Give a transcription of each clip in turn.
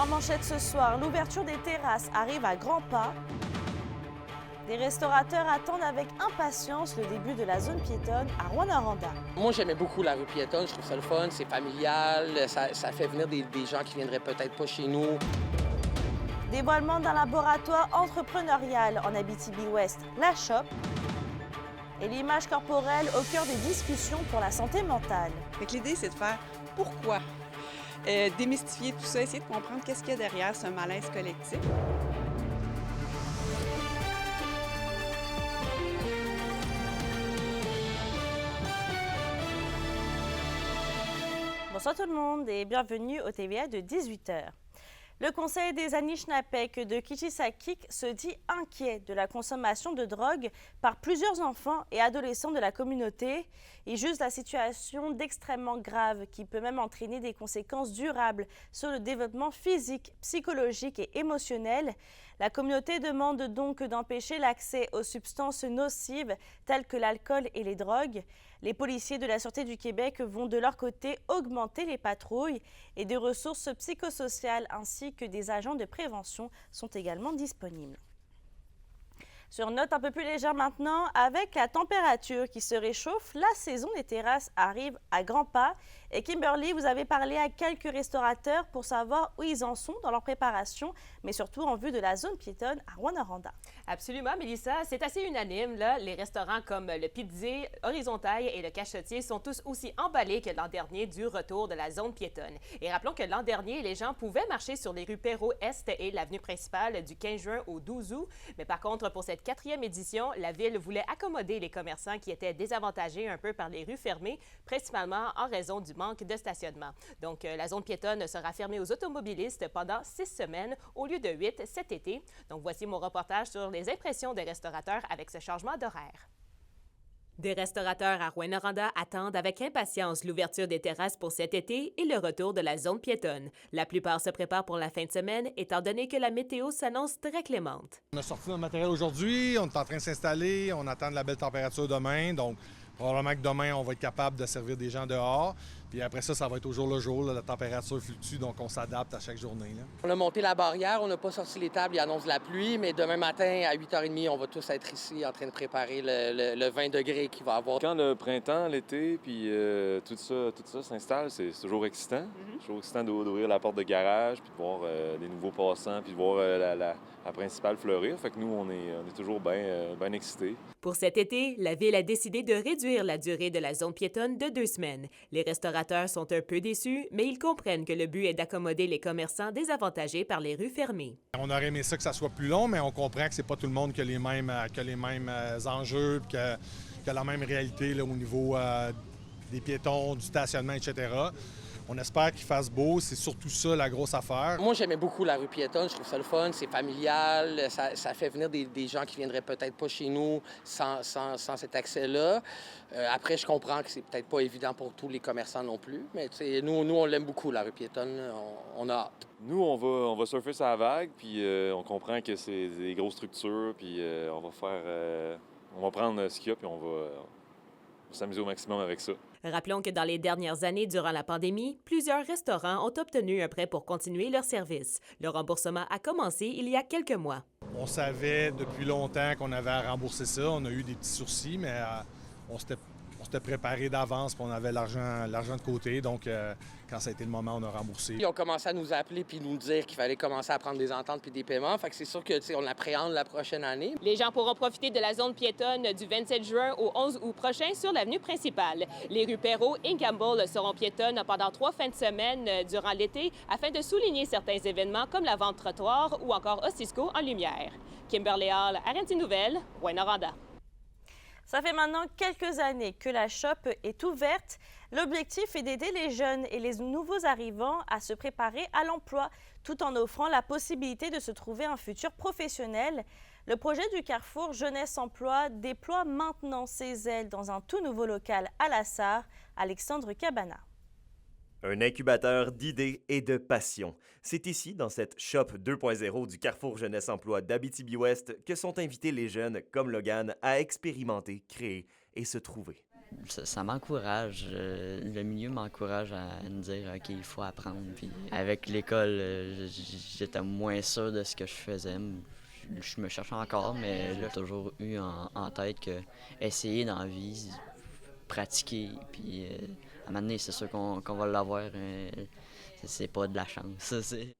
En manchette ce soir, l'ouverture des terrasses arrive à grands pas. Des restaurateurs attendent avec impatience le début de la zone piétonne à Rouyn-Noranda. Moi, j'aimais beaucoup la rue piétonne. Je trouve ça le fun, c'est familial. Ça fait venir des gens qui viendraient peut-être pas chez nous. Dévoilement d'un laboratoire entrepreneurial en Abitibi-Ouest, la Shop. Et l'image corporelle au cœur des discussions pour la santé mentale. L'idée, c'est de faire pourquoi. Démystifier tout ça, essayer de comprendre qu'est-ce qu'il y a derrière ce malaise collectif. Bonsoir tout le monde et bienvenue au TVA de 18h. Le conseil des Anishinabek de Kichisakiq se dit inquiet de la consommation de drogue par plusieurs enfants et adolescents de la communauté et juge la situation d'extrêmement grave qui peut même entraîner des conséquences durables sur le développement physique, psychologique et émotionnel. La communauté demande donc d'empêcher l'accès aux substances nocives telles que l'alcool et les drogues. Les policiers de la Sûreté du Québec vont de leur côté augmenter les patrouilles et des ressources psychosociales ainsi que des agents de prévention sont également disponibles. Sur une note un peu plus légère maintenant, avec la température qui se réchauffe, la saison des terrasses arrive à grands pas. Et Kimberly, vous avez parlé à quelques restaurateurs pour savoir où ils en sont dans leur préparation, mais surtout en vue de la zone piétonne à Rouyn-Noranda. Absolument, Mélissa. C'est assez unanime, là. Les restaurants comme le Pizzier, Horizontal et le Cachotier sont tous aussi emballés que l'an dernier du retour de la zone piétonne. Et rappelons que l'an dernier, les gens pouvaient marcher sur les rues Perrault-Est et l'avenue principale du 15 juin au 12 août. Mais par contre, pour cette 4e édition, la Ville voulait accommoder les commerçants qui étaient désavantagés un peu par les rues fermées, principalement en raison du manque de stationnement. Donc, la zone piétonne sera fermée aux automobilistes pendant 6 semaines au lieu de 8 cet été. Donc, voici mon reportage sur les impressions des restaurateurs avec ce changement d'horaire. Des restaurateurs à Rouyn-Noranda attendent avec impatience l'ouverture des terrasses pour cet été et le retour de la zone piétonne. La plupart se préparent pour la fin de semaine, étant donné que la météo s'annonce très clémente. On a sorti notre matériel aujourd'hui, on est en train de s'installer, on attend de la belle température demain, donc probablement que demain, on va être capable de servir des gens dehors. Puis après ça, ça va être au jour le jour, là, la température fluctue, donc on s'adapte à chaque journée. Là. On a monté la barrière, on n'a pas sorti les tables, il annonce la pluie, mais demain matin, à 8h30, on va tous être ici en train de préparer le 20 degrés qu'il va avoir. Quand le printemps, l'été, puis tout ça s'installe, c'est toujours excitant. C'est toujours excitant d'ouvrir la porte de garage, puis de voir des nouveaux passants, puis de voir la principale fleurir. Fait que nous, on est toujours bien excités. Pour cet été, la Ville a décidé de réduire la durée de la zone piétonne de 2 semaines. Les restaurateurs sont un peu déçus, mais ils comprennent que le but est d'accommoder les commerçants désavantagés par les rues fermées. On aurait aimé ça que ça soit plus long, mais on comprend que c'est pas tout le monde qui a les mêmes enjeux, que la même réalité là, au niveau des piétons, du stationnement, etc. On espère qu'il fasse beau, c'est surtout ça la grosse affaire. Moi, j'aimais beaucoup la rue piétonne, je trouve ça le fun, c'est familial, ça fait venir des gens qui viendraient peut-être pas chez nous sans cet accès-là. Après, je comprends que c'est peut-être pas évident pour tous les commerçants non plus, mais nous, on l'aime beaucoup, la rue piétonne, on a hâte. Nous, on va surfer sur la vague, puis on comprend que c'est des grosses structures, puis on va prendre ce qu'il y a, puis on va s'amuser au maximum avec ça. Rappelons que dans les dernières années, durant la pandémie, plusieurs restaurants ont obtenu un prêt pour continuer leur service. Le remboursement a commencé il y a quelques mois. On savait depuis longtemps qu'on avait à rembourser ça. On a eu des petits sourcils, mais on s'était préparé d'avance, puis on avait l'argent de côté. Donc, quand ça a été le moment, on a remboursé. Ils ont commencé à nous appeler puis nous dire qu'il fallait commencer à prendre des ententes puis des paiements. Fait que c'est sûr que on appréhende la prochaine année. Les gens pourront profiter de la zone piétonne du 27 juin au 11 août prochain sur l'avenue principale. Les rues Perrault et Campbell seront piétonnes pendant 3 fins de semaine durant l'été afin de souligner certains événements comme la vente trottoir ou encore Osisco en lumière. Kimberly Hall, RNC Nouvelles, Rouyn-Noranda. Ça fait maintenant quelques années que la Shop est ouverte. L'objectif est d'aider les jeunes et les nouveaux arrivants à se préparer à l'emploi, tout en offrant la possibilité de se trouver un futur professionnel. Le projet du Carrefour Jeunesse Emploi déploie maintenant ses ailes dans un tout nouveau local à La Sarre. Alexandre Cabana. Un incubateur d'idées et de passion. C'est ici, dans cette Shop 2.0 du Carrefour Jeunesse Emploi d'Abitibi-Ouest, que sont invités les jeunes, comme Logan, à expérimenter, créer et se trouver. Ça m'encourage. Le milieu m'encourage à me dire, OK, il faut apprendre. Puis avec l'école, j'étais moins sûr de ce que je faisais. Je me cherche encore, mais j'ai toujours eu en tête que essayer dans la vie, pratiquer, puis à un moment donné, c'est sûr qu'on va l'avoir. C'est pas de la chance.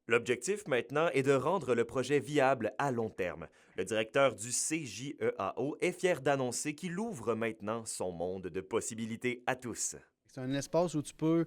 L'objectif maintenant est de rendre le projet viable à long terme. Le directeur du CJEAO est fier d'annoncer qu'il ouvre maintenant son monde de possibilités à tous. C'est un espace où tu peux,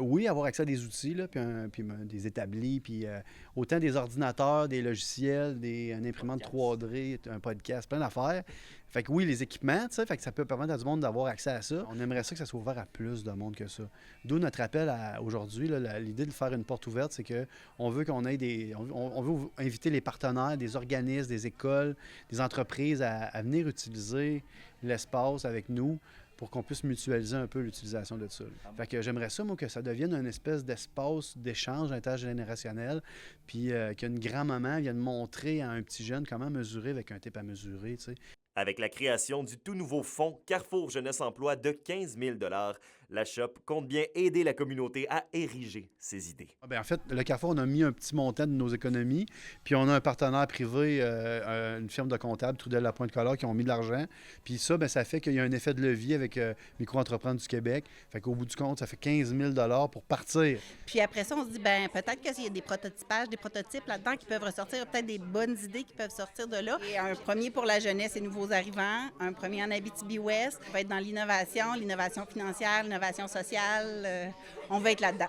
oui, avoir accès à des outils, là, puis des établis, puis autant des ordinateurs, des logiciels, une imprimante 3D, un podcast, plein d'affaires. Fait que oui, les équipements, tu sais, fait que ça peut permettre à du monde d'avoir accès à ça. On aimerait ça que ça soit ouvert à plus de monde que ça. D'où notre appel aujourd'hui, l'idée de faire une porte ouverte, c'est qu'on veut qu'on ait on veut inviter les partenaires, des organismes, des écoles, des entreprises à venir utiliser l'espace avec nous pour qu'on puisse mutualiser un peu l'utilisation de ça. Fait que j'aimerais ça, moi, que ça devienne une espèce d'espace d'échange intergénérationnel, puis qu'une grand-maman vienne montrer à un petit jeune comment mesurer avec un tape à mesurer, tu sais. Avec la création du tout nouveau fonds Carrefour Jeunesse Emploi de 15 000 $, la Shop compte bien aider la communauté à ériger ses idées. Bien, en fait, le Carrefour, on a mis un petit montant de nos économies, puis on a un partenaire privé, une firme de comptables, Trudel Lapointe-Collard, qui ont mis de l'argent. Puis ça, bien, ça fait qu'il y a un effet de levier avec Micro-entreprendre du Québec. Fait qu'au bout du compte, ça fait 15 000 $ pour partir. Puis après ça, on se dit, bien, peut-être qu'il y a des prototypages, des prototypes là-dedans qui peuvent ressortir, peut-être des bonnes idées qui peuvent sortir de là. Et un premier pour la jeunesse et nouveaux arrivants, un premier en Abitibi-Ouest, on va être dans l'innovation financière, l'innovation sociale, on va être là-dedans.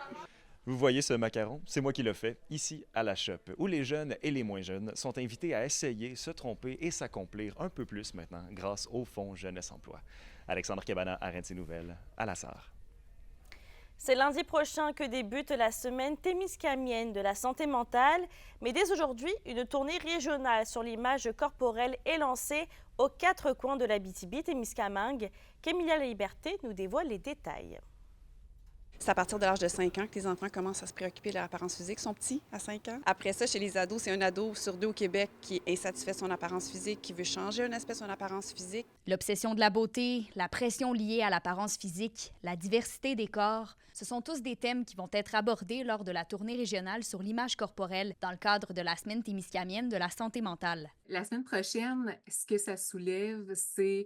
Vous voyez ce macaron? C'est moi qui le fais, ici à la Shop, où les jeunes et les moins jeunes sont invités à essayer, se tromper et s'accomplir un peu plus maintenant grâce au Fonds Jeunesse Emploi. Alexandre Cabana, RNC Nouvelles, à la Sarre. C'est lundi prochain que débute la semaine témiscamienne de la santé mentale. Mais dès aujourd'hui, une tournée régionale sur l'image corporelle est lancée aux 4 coins de l'Abitibi-Témiscamingue. Qu'Emilia Liberté nous dévoile les détails. C'est à partir de l'âge de 5 ans que les enfants commencent à se préoccuper de leur apparence physique. Ils sont petits à 5 ans. Après ça, chez les ados, c'est un ado sur 2 au Québec qui est insatisfait de son apparence physique, qui veut changer un aspect de son apparence physique. L'obsession de la beauté, la pression liée à l'apparence physique, la diversité des corps, ce sont tous des thèmes qui vont être abordés lors de la tournée régionale sur l'image corporelle dans le cadre de la semaine témiscamienne de la santé mentale. La semaine prochaine, ce que ça soulève, c'est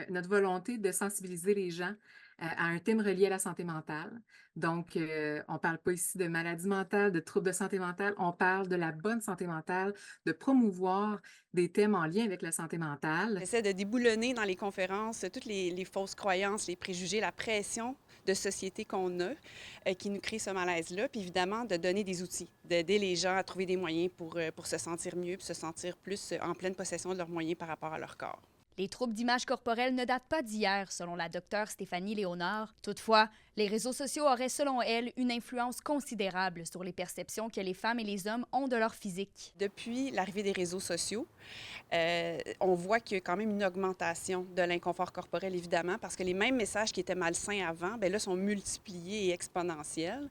notre volonté de sensibiliser les gens à un thème relié à la santé mentale. Donc, on ne parle pas ici de maladie mentale, de troubles de santé mentale, on parle de la bonne santé mentale, de promouvoir des thèmes en lien avec la santé mentale. On essaie de déboulonner dans les conférences toutes les fausses croyances, les préjugés, la pression de société qu'on a qui nous crée ce malaise-là, puis évidemment de donner des outils, d'aider les gens à trouver des moyens pour se sentir mieux, puis se sentir plus en pleine possession de leurs moyens par rapport à leur corps. Les troubles d'image corporelle ne datent pas d'hier, selon la docteure Stéphanie Léonard. Toutefois, les réseaux sociaux auraient, selon elle, une influence considérable sur les perceptions que les femmes et les hommes ont de leur physique. Depuis l'arrivée des réseaux sociaux, on voit qu'il y a quand même une augmentation de l'inconfort corporel, évidemment, parce que les mêmes messages qui étaient malsains avant, bien là, sont multipliés et exponentiels.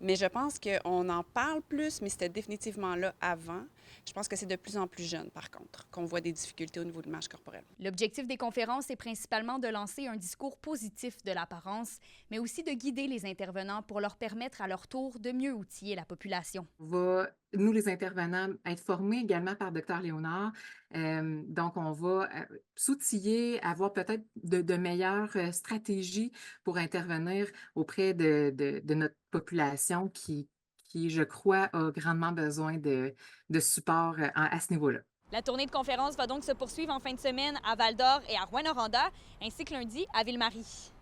Mais je pense qu'on en parle plus, mais c'était définitivement là avant. Je pense que c'est de plus en plus jeune, par contre, qu'on voit des difficultés au niveau de l'image corporelle. L'objectif des conférences est principalement de lancer un discours positif de l'apparence, mais aussi de guider les intervenants pour leur permettre à leur tour de mieux outiller la population. On va, nous, les intervenants, être formés également par Dr Léonard. Donc, on va s'outiller, avoir peut-être de meilleures stratégies pour intervenir auprès de notre population qui, je crois, a grandement besoin de support à ce niveau-là. La tournée de conférences va donc se poursuivre en fin de semaine à Val-d'Or et à Rouyn-Noranda, ainsi que lundi à Ville-Marie.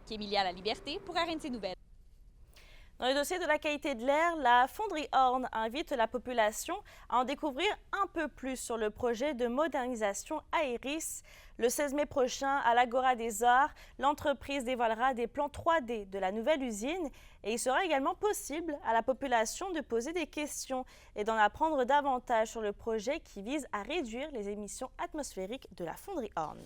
Qu'Emilia La Liberté pour RNC Nouvelles. Dans le dossier de la qualité de l'air, la Fonderie Horn invite la population à en découvrir un peu plus sur le projet de modernisation Aeris. Le 16 mai prochain, à l'Agora des Arts, l'entreprise dévoilera des plans 3D de la nouvelle usine et il sera également possible à la population de poser des questions et d'en apprendre davantage sur le projet qui vise à réduire les émissions atmosphériques de la Fonderie Horn.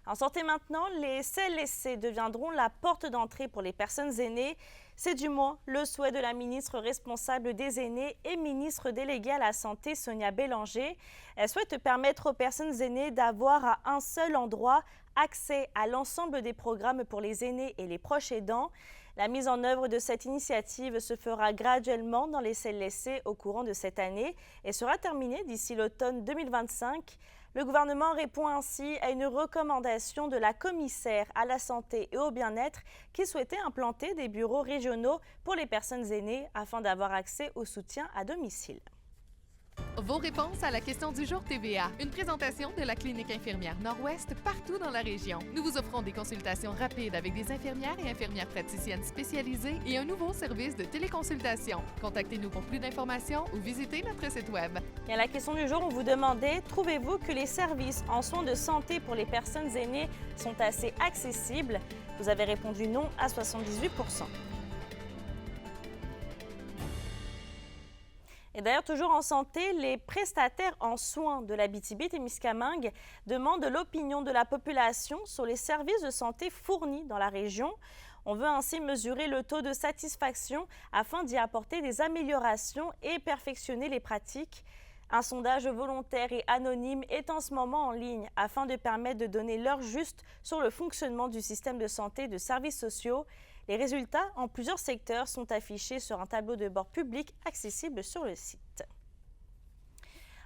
En santé maintenant, les CLSC deviendront la porte d'entrée pour les personnes aînées. C'est du moins le souhait de la ministre responsable des aînés et ministre déléguée à la santé, Sonia Bélanger. Elle souhaite permettre aux personnes aînées d'avoir à un seul endroit accès à l'ensemble des programmes pour les aînés et les proches aidants. La mise en œuvre de cette initiative se fera graduellement dans les CLSC au courant de cette année et sera terminée d'ici l'automne 2025. Le gouvernement répond ainsi à une recommandation de la commissaire à la santé et au bien-être qui souhaitait implanter des bureaux régionaux pour les personnes aînées afin d'avoir accès au soutien à domicile. Vos réponses à la question du jour TVA. Une présentation de la clinique infirmière Nord-Ouest partout dans la région. Nous vous offrons des consultations rapides avec des infirmières et infirmières praticiennes spécialisées et un nouveau service de téléconsultation. Contactez-nous pour plus d'informations ou visitez notre site web. Et à la question du jour, on vous demandait, trouvez-vous que les services en soins de santé pour les personnes aînées sont assez accessibles? Vous avez répondu non à 78%. Et d'ailleurs, toujours en santé, les prestataires en soins de l'Abitibi-Témiscamingue demandent l'opinion de la population sur les services de santé fournis dans la région. On veut ainsi mesurer le taux de satisfaction afin d'y apporter des améliorations et perfectionner les pratiques. Un sondage volontaire et anonyme est en ce moment en ligne afin de permettre de donner l'heure juste sur le fonctionnement du système de santé et de services sociaux. Les résultats en plusieurs secteurs sont affichés sur un tableau de bord public accessible sur le site.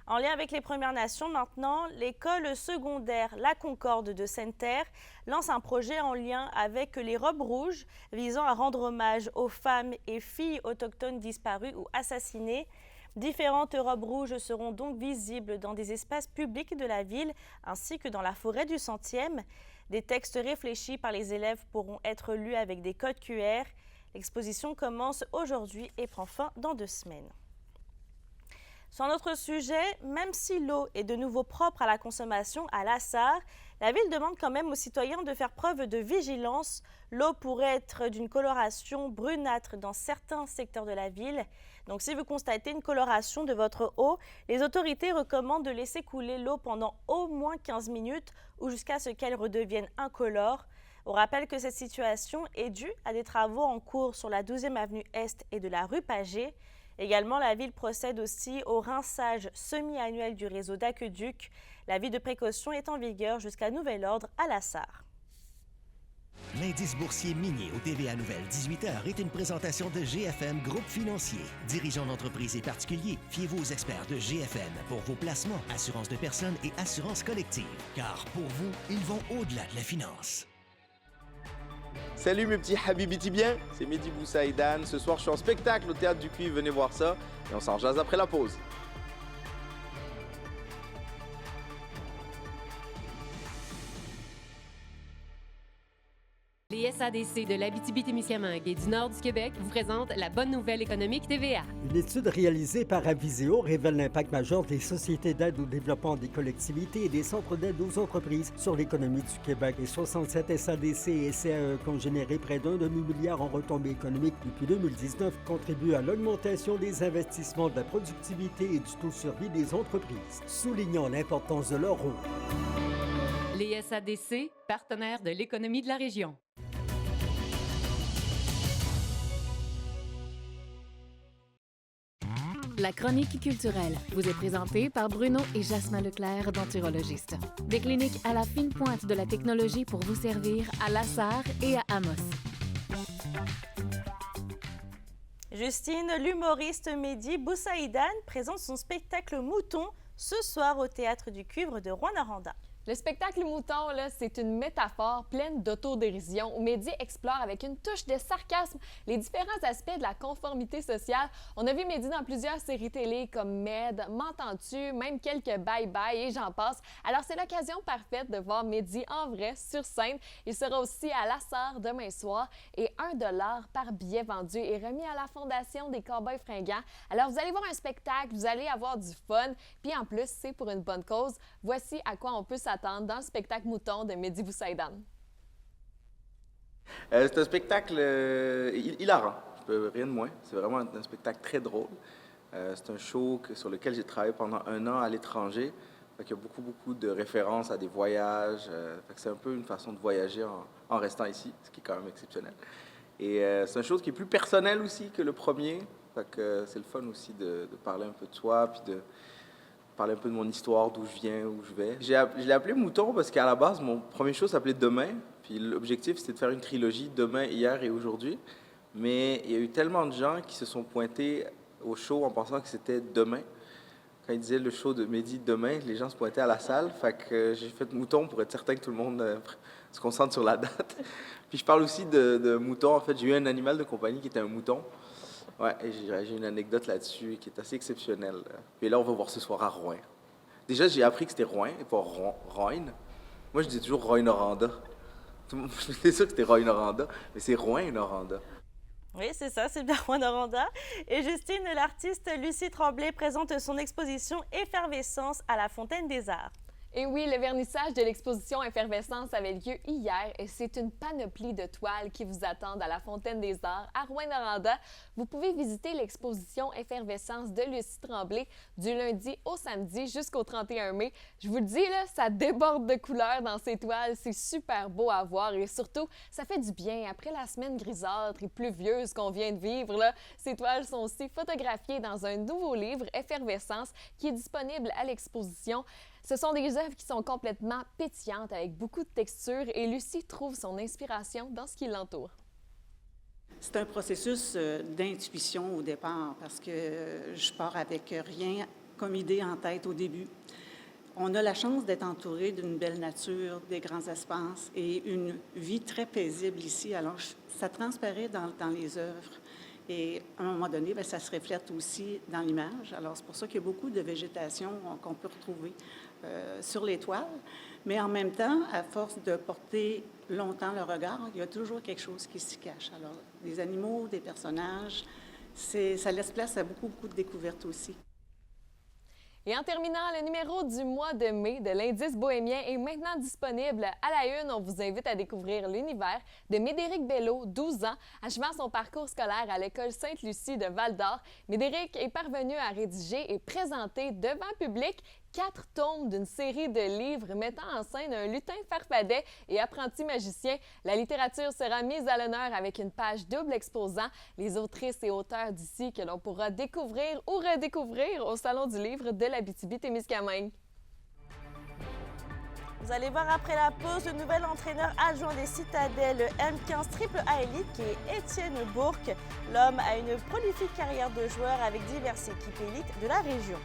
En lien avec les Premières Nations maintenant, l'école secondaire La Concorde de Sainte-Terre lance un projet en lien avec les robes rouges visant à rendre hommage aux femmes et filles autochtones disparues ou assassinées. Différentes robes rouges seront donc visibles dans des espaces publics de la ville ainsi que dans la forêt du 100e. Des textes réfléchis par les élèves pourront être lus avec des codes QR. L'exposition commence aujourd'hui et prend fin dans 2 semaines. Sur un autre sujet, même si l'eau est de nouveau propre à la consommation à la SAR, la ville demande quand même aux citoyens de faire preuve de vigilance. L'eau pourrait être d'une coloration brunâtre dans certains secteurs de la ville. Donc si vous constatez une coloration de votre eau, les autorités recommandent de laisser couler l'eau pendant au moins 15 minutes ou jusqu'à ce qu'elle redevienne incolore. On rappelle que cette situation est due à des travaux en cours sur la 12e avenue Est et de la rue Pagé. Également, la ville procède aussi au rinçage semi-annuel du réseau d'aqueduc. L'avis de précaution est en vigueur jusqu'à nouvel ordre à la SAR. L'indice boursier minier au TVA Nouvelle 18h est une présentation de GFM Groupe Financier. Dirigeants d'entreprises et particuliers, fiez-vous aux experts de GFM pour vos placements, assurances de personnes et assurances collectives. Car pour vous, ils vont au-delà de la finance. Salut mes petits habibitibiens, c'est Mehdi Boussaïdan. Ce soir, je suis en spectacle au Théâtre du Cuivre, venez voir ça. Et on s'en jase après la pause. Les SADC de l'Abitibi-Témiscamingue et du nord du Québec vous présentent la bonne nouvelle économique TVA. Une étude réalisée par Aviseo révèle l'impact majeur des sociétés d'aide au développement des collectivités et des centres d'aide aux entreprises sur l'économie du Québec. Les 67 SADC et CAE qui ont généré près d'1 demi-milliard en retombées économiques depuis 2019 contribuent à l'augmentation des investissements, de la productivité et du taux de survie des entreprises, soulignant l'importance de leur rôle. Les SADC, partenaires de l'économie de la région. La chronique culturelle vous est présentée par Bruno et Jasmin Leclerc, denturologistes. Des cliniques à la fine pointe de la technologie pour vous servir à La Sarre et à Amos. Justine, l'humoriste Mehdi Boussaïdan présente son spectacle Mouton ce soir au Théâtre du Cuivre de Rouyn-Noranda. Le spectacle Mouton, c'est une métaphore pleine d'autodérision où Mehdi explore avec une touche de sarcasme les différents aspects de la conformité sociale. On a vu Mehdi dans plusieurs séries télé comme Med, M'entends-tu, même quelques Bye Bye et j'en passe. Alors c'est l'occasion parfaite de voir Mehdi en vrai sur scène. Il sera aussi à La Sarre demain soir et 1 $ par billet vendu est remis à la Fondation des Cowboys fringants. Alors vous allez voir un spectacle, vous allez avoir du fun, puis en plus c'est pour une bonne cause. Voici à quoi on peut s'attendre dans le spectacle Mouton de Mehdi Boussaïdan. C'est un spectacle hilarant, rien de moins. C'est vraiment un spectacle très drôle. C'est un show sur lequel j'ai travaillé pendant 1 an à l'étranger. Il y a beaucoup de références à des voyages. C'est un peu une façon de voyager en restant ici, ce qui est quand même exceptionnel. Et c'est un show qui est plus personnel aussi que le premier. C'est le fun aussi de parler un peu de soi, puis parler un peu de mon histoire, d'où je viens, où je vais. Je l'ai appelé Mouton parce qu'à la base, mon premier show s'appelait Demain. Puis l'objectif, c'était de faire une trilogie Demain, Hier et Aujourd'hui. Mais il y a eu tellement de gens qui se sont pointés au show en pensant que c'était demain. Quand ils disaient le show de Mehdi demain, les gens se pointaient à la salle. Fait que j'ai fait Mouton pour être certain que tout le monde se concentre sur la date. Puis je parle aussi de mouton. En fait, j'ai eu un animal de compagnie qui était un mouton. Ouais, et j'ai une anecdote là-dessus qui est assez exceptionnelle. Puis là, on va voir ce soir à Rouen. Déjà, j'ai appris que c'était Rouen et pas Rouen. Moi, je dis toujours Rouen-Noranda. J'étais sûr que c'était Rouen-Noranda, mais c'est Rouen-Noranda. Oui, c'est ça, c'est bien Rouen-Noranda. Et Justine, l'artiste Lucie Tremblay présente son exposition Effervescence à la Fontaine des Arts. Et oui, le vernissage de l'exposition Effervescence avait lieu hier et c'est une panoplie de toiles qui vous attendent à la Fontaine des Arts à Rouyn-Noranda. Vous pouvez visiter l'exposition Effervescence de Lucie Tremblay du lundi au samedi jusqu'au 31 mai. Je vous le dis, là, ça déborde de couleurs dans ces toiles. C'est super beau à voir et surtout, ça fait du bien. Après la semaine grisâtre et pluvieuse qu'on vient de vivre, là, ces toiles sont aussi photographiées dans un nouveau livre, Effervescence, qui est disponible à l'exposition. Ce sont des œuvres qui sont complètement pétillantes avec beaucoup de textures et Lucie trouve son inspiration dans ce qui l'entoure. C'est un processus d'intuition au départ parce que je pars avec rien comme idée en tête au début. On a la chance d'être entouré d'une belle nature, des grands espaces et une vie très paisible ici. Alors, ça transparaît dans les œuvres. Et à un moment donné, bien, ça se reflète aussi dans l'image. Alors, c'est pour ça qu'il y a beaucoup de végétation qu'on peut retrouver sur les toiles. Mais en même temps, à force de porter longtemps le regard, il y a toujours quelque chose qui s'y cache. Alors, des animaux, des personnages, ça laisse place à beaucoup de découvertes aussi. Et en terminant, le numéro du mois de mai de l'Indice bohémien est maintenant disponible. À la une, on vous invite à découvrir l'univers de Médéric Bello, 12 ans, achevant son parcours scolaire à l'école Sainte-Lucie de Val-d'Or. Médéric est parvenu à rédiger et présenter devant public 4 tomes d'une série de livres mettant en scène un lutin farfadet et apprenti magicien. La littérature sera mise à l'honneur avec une page double exposant les autrices et auteurs d'ici que l'on pourra découvrir ou redécouvrir au Salon du livre de l'Abitibi-Témiscamingue. Vous allez voir après la pause le nouvel entraîneur adjoint des Citadelles M15 AAA Elite qui est Étienne Bourque. L'homme a une prolifique carrière de joueur avec diverses équipes élites de la région.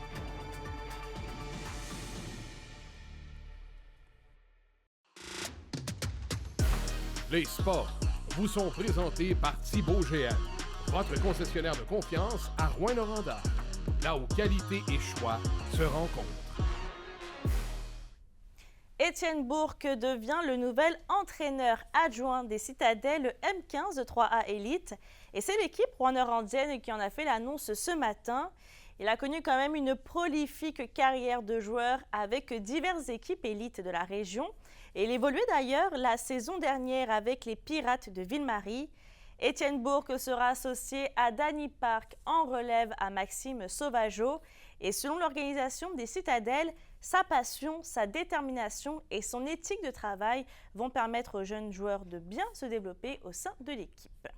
Les sports vous sont présentés par Thibaut GM, votre concessionnaire de confiance à Rouyn-Noranda, là où qualité et choix se rencontrent. Étienne Bourque devient le nouvel entraîneur adjoint des Citadelles M15 de 3A Elite. Et c'est l'équipe rouyn-norandienne qui en a fait l'annonce ce matin. Il a connu quand même une prolifique carrière de joueur avec diverses équipes élites de la région. Et il évoluait d'ailleurs la saison dernière avec les Pirates de Ville-Marie. Étienne Bourque sera associé à Danny Park en relève à Maxime Sauvageau. Et selon l'organisation des Citadelles, sa passion, sa détermination et son éthique de travail vont permettre aux jeunes joueurs de bien se développer au sein de l'équipe.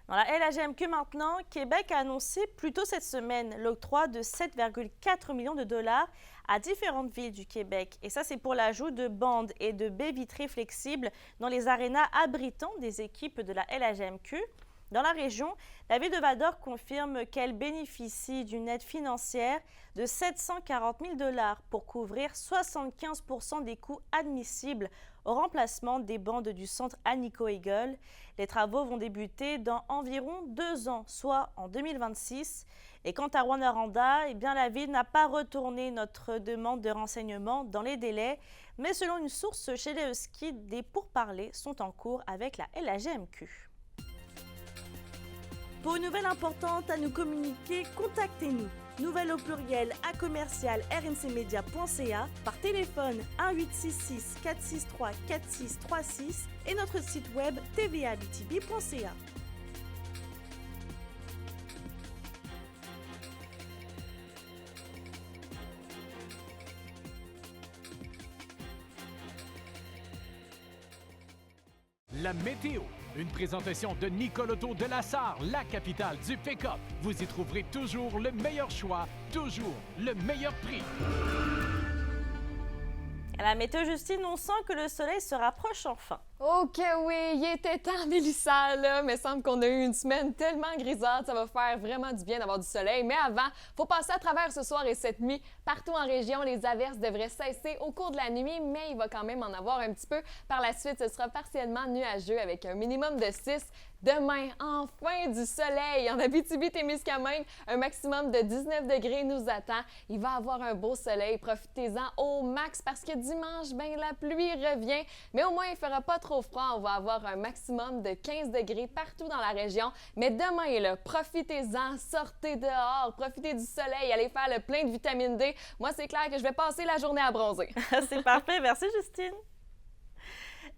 Dans la LHJMQ maintenant, Québec a annoncé plus tôt cette semaine l'octroi de 7,4 millions de dollars à différentes villes du Québec. Et ça, c'est pour l'ajout de bandes et de baies vitrées flexibles dans les arénas abritant des équipes de la LHJMQ. Dans la région, la ville de Val-d'Or confirme qu'elle bénéficie d'une aide financière de 740 000 $ pour couvrir 75 % des coûts admissibles au remplacement des bandes du centre Anico Eagle. Les travaux vont débuter dans environ 2 ans, soit en 2026. Et quant à Rouyn-Noranda, eh bien, la ville n'a pas retourné notre demande de renseignements dans les délais, mais selon une source chez les Huskies, des pourparlers sont en cours avec la LHJMQ. Pour une nouvelle importante à nous communiquer, contactez-nous. Nouvelle au pluriel à commercial rncmedia.ca, par téléphone 1-866 463 4636 et notre site web tvabtb.ca. La météo. Une présentation de Nicole Auto de la Sarre, la capitale du pick-up. Vous y trouverez toujours le meilleur choix, toujours le meilleur prix. À la météo, Justine, on sent que le soleil se rapproche enfin. OK, oui, il était temps, Mélissa, là, mais il semble qu'on a eu une semaine tellement grisâtre, ça va faire vraiment du bien d'avoir du soleil. Mais avant, il faut passer à travers ce soir et cette nuit. Partout en région, les averses devraient cesser au cours de la nuit, mais il va quand même en avoir un petit peu. Par la suite, ce sera partiellement nuageux avec un minimum de 6. Demain, enfin du soleil. En Abitibi-Témiscamingue, un maximum de 19 degrés nous attend. Il va avoir un beau soleil. Profitez-en au max parce que dimanche, ben, la pluie revient. Mais au moins, il ne fera pas trop froid. On va avoir un maximum de 15 degrés partout dans la région. Mais demain, là, profitez-en. Sortez dehors. Profitez du soleil. Allez faire le plein de vitamine D. Moi, c'est clair que je vais passer la journée à bronzer. C'est parfait. Merci, Justine.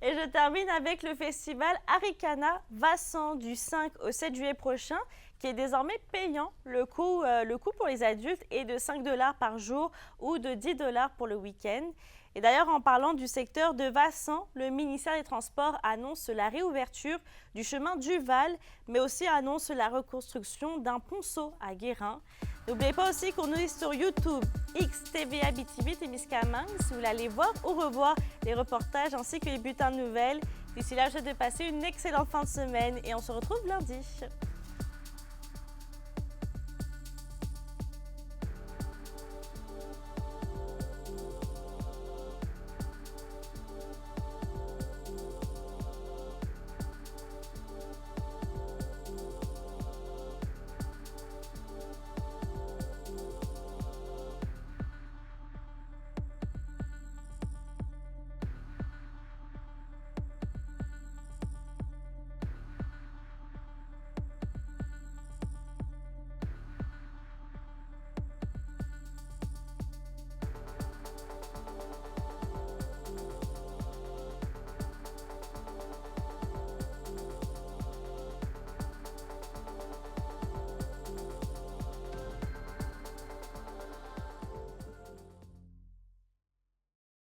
Et je termine avec le festival Arikana Vassan du 5 au 7 juillet prochain, qui est désormais payant. Le coût pour les adultes est de 5 $ par jour ou de 10 $ pour le week-end. Et d'ailleurs, en parlant du secteur de Vassan, le ministère des Transports annonce la réouverture du chemin du Val, mais aussi annonce la reconstruction d'un ponceau à Guérin. N'oubliez pas aussi qu'on nous est sur YouTube, XTV Abitibi-Témiscamingue, si vous voulez aller voir ou revoir les reportages ainsi que les bulletins de nouvelles. D'ici là, je vous souhaite de passer une excellente fin de semaine et on se retrouve lundi.